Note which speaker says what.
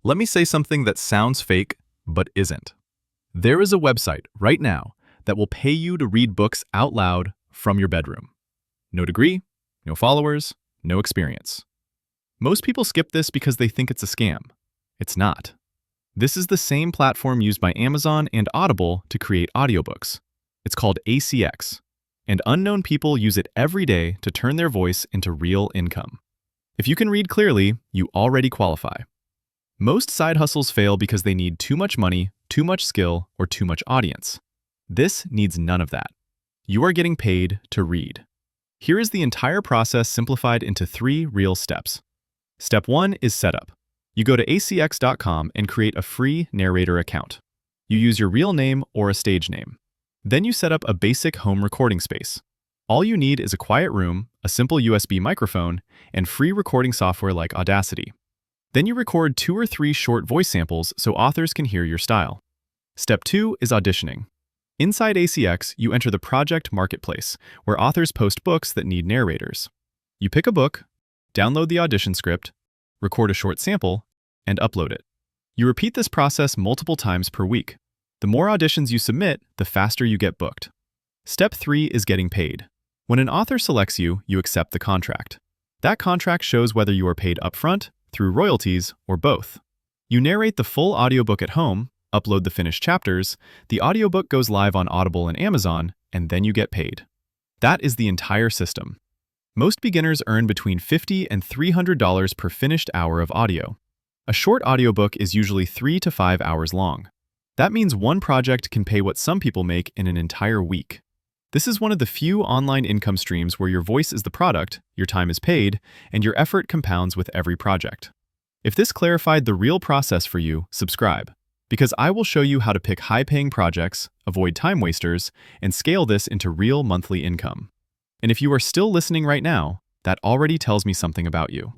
Speaker 1: Let me say something that sounds fake, but isn't. There is a website right now that will pay you to read books out loud from your bedroom. No degree, no followers, no experience. Most people skip this because they think it's a scam. It's not. This is the same platform used by Amazon and Audible to create audiobooks. It's called ACX, and unknown people use it every day to turn their voice into real income. If you can read clearly, you already qualify. Most side hustles fail because they need too much money, too much skill, or too much audience. This needs none of that. You are getting paid to read. Here is the entire process simplified into 3 real steps. Step 1 is setup. You go to acx.com and create a free narrator account. You use your real name or a stage name. Then you set up a basic home recording space. All you need is a quiet room, a simple USB microphone, and free recording software like Audacity. Then you record 2 or 3 short voice samples so authors can hear your style. Step 2 is auditioning. Inside ACX, you enter the project marketplace, where authors post books that need narrators. You pick a book, download the audition script, record a short sample, and upload it. You repeat this process multiple times per week. The more auditions you submit, the faster you get booked. Step 3 is getting paid. When an author selects you, you accept the contract. That contract shows whether you are paid upfront, through royalties, or both. You narrate the full audiobook at home, upload the finished chapters, the audiobook goes live on Audible and Amazon, and then you get paid. That is the entire system. Most beginners earn between $50 and $300 per finished hour of audio. A short audiobook is usually 3 to 5 hours long. That means one project can pay what some people make in an entire week. This is one of the few online income streams where your voice is the product, your time is paid, and your effort compounds with every project. If this clarified the real process for you, subscribe, because I will show you how to pick high-paying projects, avoid time wasters, and scale this into real monthly income. And if you are still listening right now, that already tells me something about you.